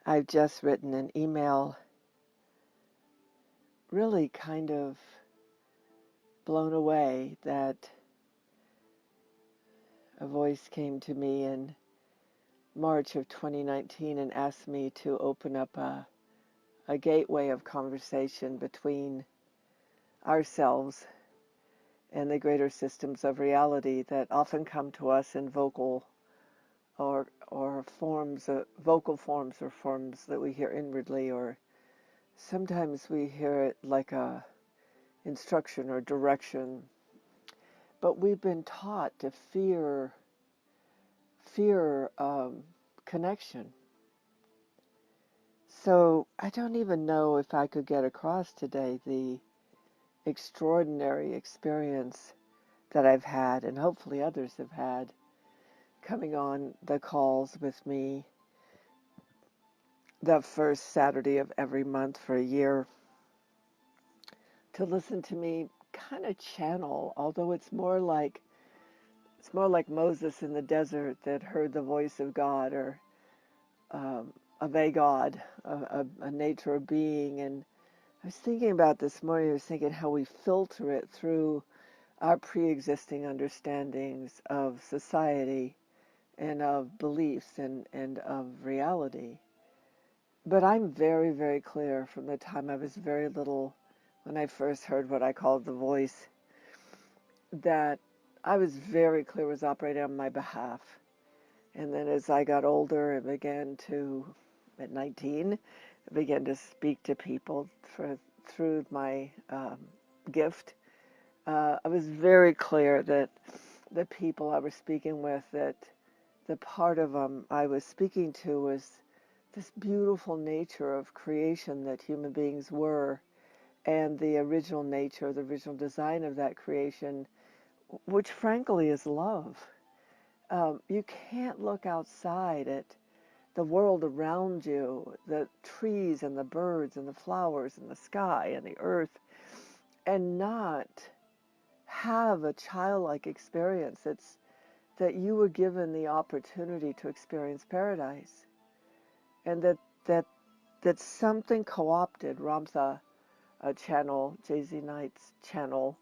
I've just written an email, really kind of blown away that a voice came to me in March of 2019 and asked me to open up a gateway of conversation between ourselves and the greater systems of reality that often come to us in vocal or forms, vocal forms or forms that we hear inwardly, or sometimes we hear it like a instruction or direction. But we've been taught to fear connection. So I don't even know if I could get across today the extraordinary experience that I've had, and hopefully others have had, coming on the calls with me the first Saturday of every month for a year, to listen to me kind of channel, although it's more like Moses in the desert that heard the voice of God, or of a God, a nature of being. And I was thinking about this morning, I was thinking how we filter it through our pre-existing understandings of society and of beliefs and of reality. But I'm very, very clear from the time I was very little, when I first heard what I called the voice, that I was very clear it was operating on my behalf. And then as I got older and began to, at 19, I began to speak to people through my gift. I was very clear that the people I was speaking with, that the part of them I was speaking to was this beautiful nature of creation that human beings were, and the original nature, the original design of that creation, which frankly is love. You can't look outside at the world around you, the trees and the birds and the flowers and the sky and the earth, and not have a childlike experience. It's that you were given the opportunity to experience paradise, and that something co-opted. Ramtha channel, J.Z. Knight's channel,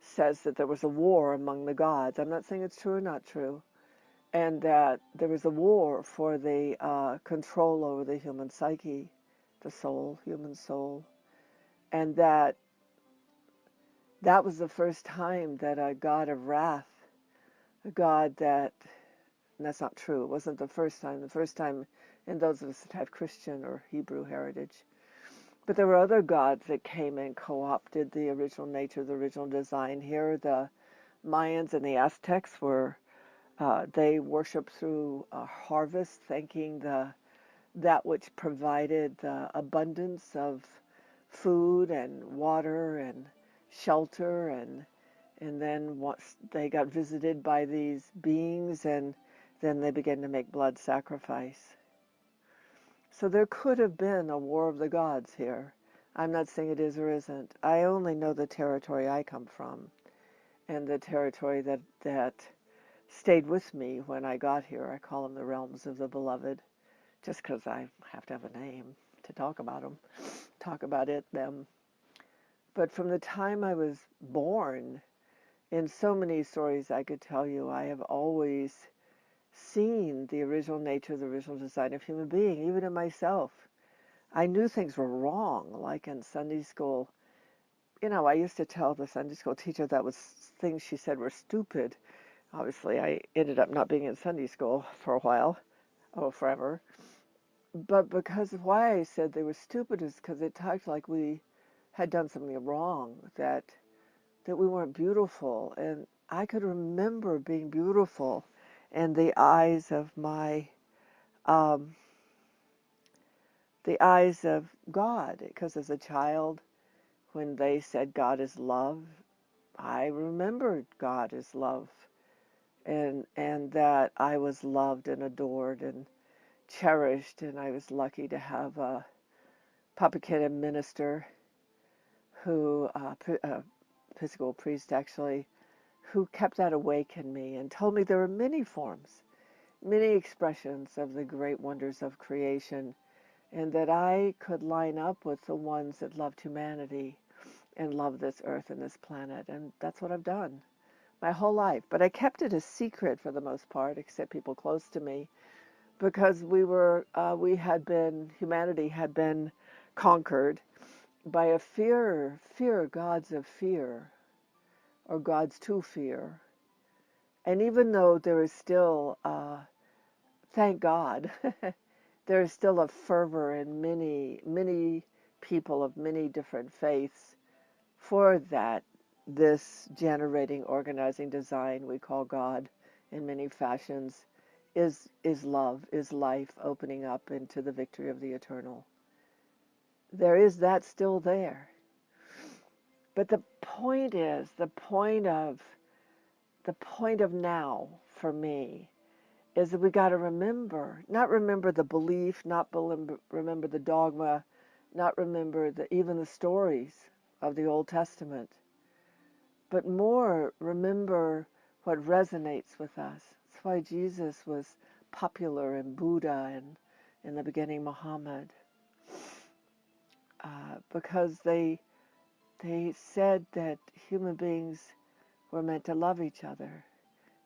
says that there was a war among the gods. I'm not saying it's true or not true. And that there was a war for the control over the human psyche, the soul, human soul. And that was the first time that a God of wrath, a God that, and that's not true, it wasn't the first time in those of us that have Christian or Hebrew heritage. But there were other gods that came and co-opted the original nature, the original design. Here, the Mayans and the Aztecs were, they worshiped through harvest, thanking that which provided the abundance of food and water and shelter, and then once they got visited by these beings, and then they began to make blood sacrifice. So there could have been a war of the gods here. I'm not saying it is or isn't. I only know the territory I come from, and the territory that stayed with me when I got here. I call them the realms of the beloved, just because I have to have a name to talk about them, talk about them. But from the time I was born, in so many stories I could tell you, I have always seen the original nature, the original design of human being, even in myself. I knew things were wrong, like in Sunday school. I used to tell the Sunday school teacher that was things she said were stupid. Obviously, I ended up not being in Sunday school for a while, or forever. But because of why I said they were stupid is because it talked like we had done something wrong, that we weren't beautiful. And I could remember being beautiful in the eyes of the eyes of God, because as a child, when they said God is love, I remembered God is love, and that I was loved and adored and cherished, and I was lucky to have a Papa Kid and minister who, a Episcopal priest actually, who kept that awake in me and told me there were many forms, many expressions of the great wonders of creation, and that I could line up with the ones that loved humanity and love this earth and this planet. And that's what I've done my whole life. But I kept it a secret for the most part, except people close to me, because humanity had been conquered by a fear, gods of fear, or gods to fear. And even though there is still, thank God, there is still a fervor in many people of many different faiths for that, this generating, organizing design we call God in many fashions is love, is life opening up into the victory of the eternal. There is that still there. But the point of now for me is that we got to remember, not remember the belief, not remember the dogma, not remember even the stories of the Old Testament, but more remember what resonates with us. That's why Jesus was popular, and Buddha, and in the beginning Muhammad, because they said that human beings were meant to love each other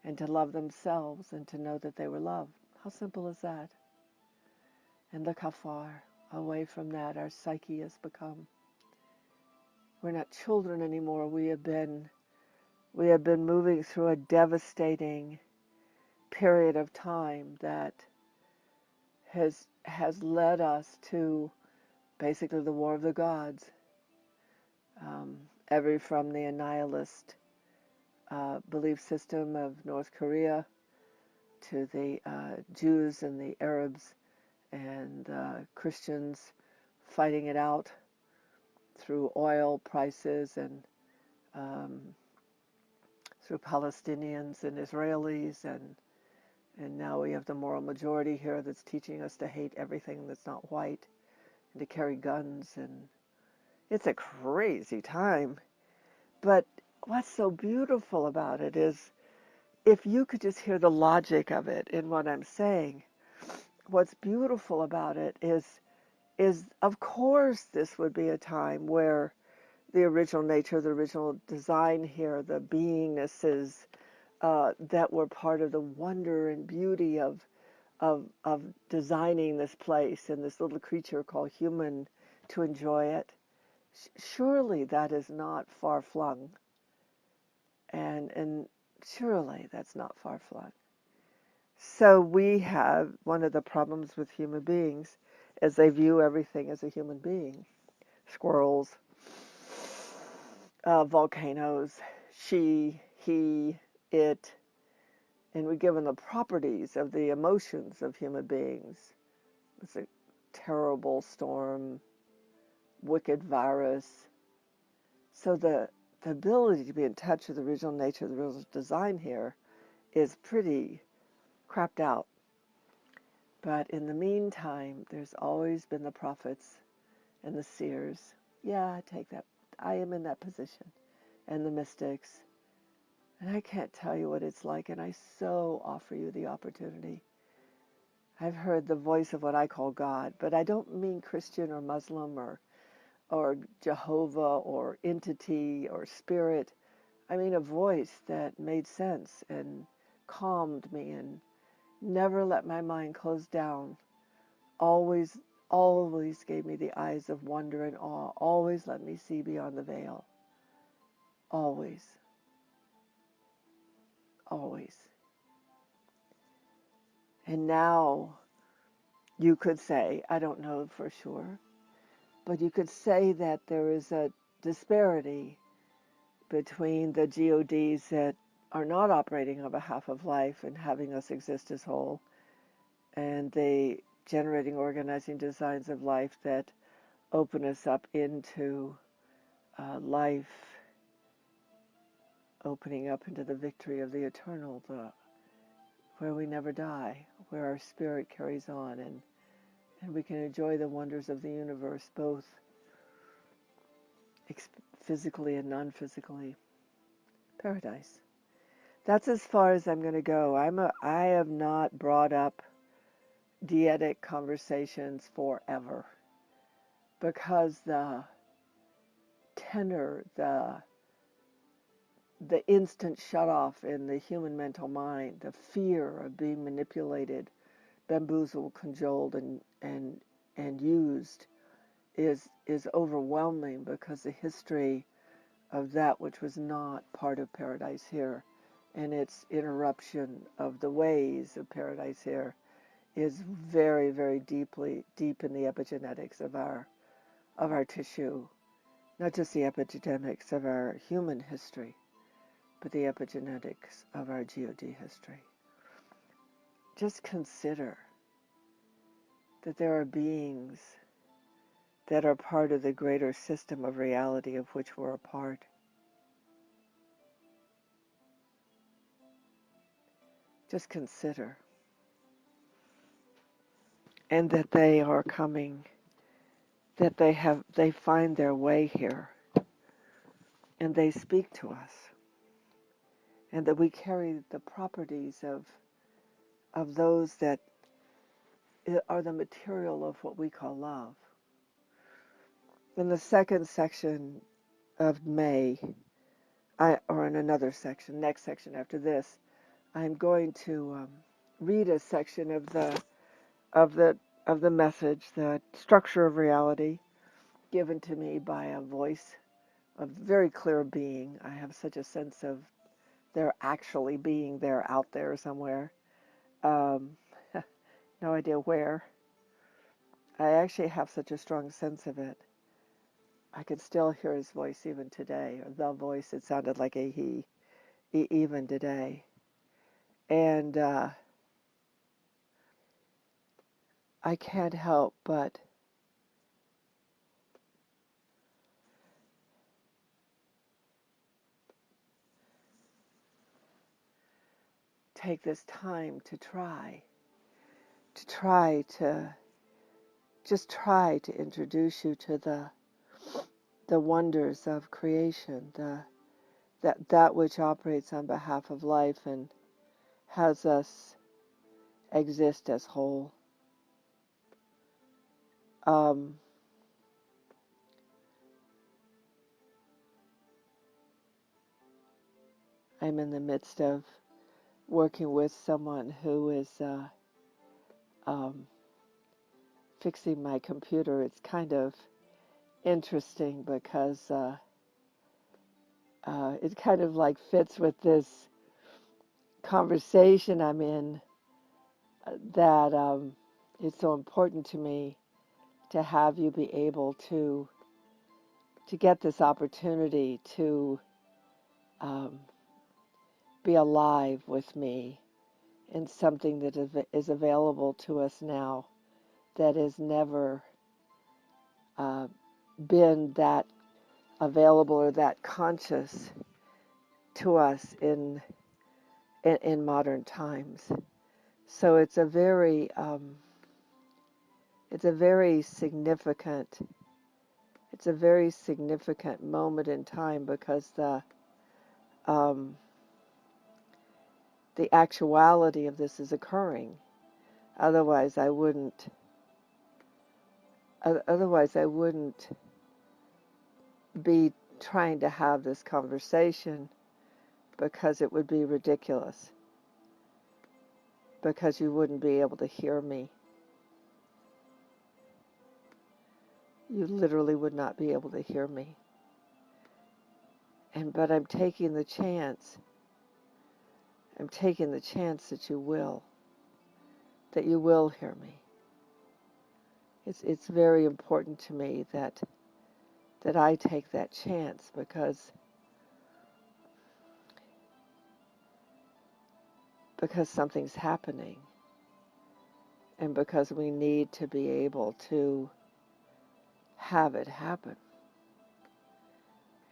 and to love themselves and to know that they were loved. How simple is that? And look how far away from that our psyche has become. We're not children anymore. We have been moving through a devastating period of time that has led us to basically the war of the gods. From the annihilist belief system of North Korea to the Jews and the Arabs and Christians fighting it out through oil prices and through Palestinians and Israelis, and now we have the moral majority here that's teaching us to hate everything that's not white and to carry guns, and it's a crazy time. But what's so beautiful about it is, if you could just hear the logic of it in what I'm saying, what's beautiful about it is of course this would be a time where the original nature, the original design here, the beingnesses that were part of the wonder and beauty of designing this place and this little creature called human to enjoy it. Surely that is not far flung, and surely that's not far flung. So we have one of the problems with human beings is they view everything as a human being. Squirrels, volcanoes, she, he, it, and we give them the properties of the emotions of human beings. It's a terrible storm, wicked virus. So the ability to be in touch with the original nature, the original design here is pretty crapped out. But in the meantime, there's always been the prophets and the seers. Yeah, I take that. I am in that position. And the mystics. And I can't tell you what it's like, and I so offer you the opportunity. I've heard the voice of what I call God, but I don't mean Christian or Muslim or Jehovah or entity or spirit. I mean a voice that made sense and calmed me and never let my mind close down. Always gave me the eyes of wonder and awe. Always let me see beyond the veil. Always. Always. And now you could say, I don't know for sure, but you could say that there is a disparity between the G.O.D.s that are not operating on behalf of life and having us exist as whole, and the generating, organizing designs of life that open us up into life, opening up into the victory of the eternal, where we never die, where our spirit carries on, and we can enjoy the wonders of the universe, both physically and non-physically. Paradise. That's as far as I'm going to go. I have not brought up dietic conversations forever, because the tenor, the instant shut off in the human mental mind, the fear of being manipulated, bamboozled, cajoled, and used is overwhelming, because the history of that which was not part of paradise here and its interruption of the ways of paradise here is very, very deep in the epigenetics of our tissue, not just the epigenetics of our human history, but the epigenetics of our G.O.D. history. Just consider that there are beings that are part of the greater system of reality of which we're a part. Just consider. And that they are coming, that they find their way here, and they speak to us, and that we carry the properties of those that are the material of what we call love. In the second section of May, or in another section, next section after this, I'm going to read a section of the message, the structure of reality, given to me by a voice, a very clear being. I have such a sense of there actually being there out there somewhere. No idea where. I actually have such a strong sense of it. I can still hear his voice even today, or the voice. It sounded like a he, even today. And I can't help but take this time to try to just try to introduce you to the wonders of creation, that which operates on behalf of life and has us exist as whole. I'm in the midst of working with someone who is fixing my computer. It's kind of interesting because it kind of like fits with this conversation I'm in, that it's so important to me to have you be able to get this opportunity to be alive with me in something that is available to us now, that has never been that available or that conscious to us in modern times. So it's a very significant moment in time, because the actuality of this is occurring. Otherwise I wouldn't be trying to have this conversation, because it would be ridiculous, because you wouldn't be able to hear me. You literally would not be able to hear me. But I'm taking the chance that you will hear me. It's very important to me that I take that chance, because something's happening, and because we need to be able to have it happen,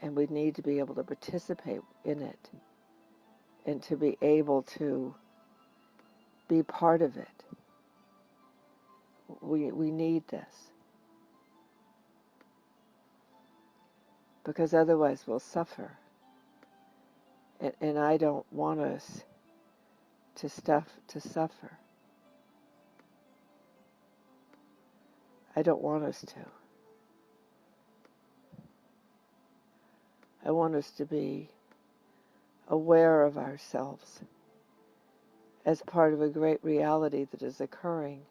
and we need to be able to participate in it, and to be able to be part of it. We need this, because otherwise we'll suffer, and I don't want us to suffer. I don't want us to. I want us to be aware of ourselves as part of a great reality that is occurring.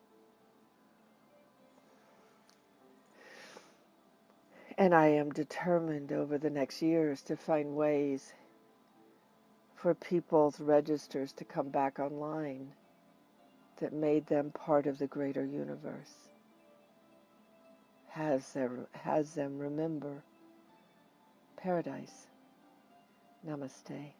And I am determined over the next years to find ways for people's registers to come back online that made them part of the greater universe. Has them remember paradise. Namaste.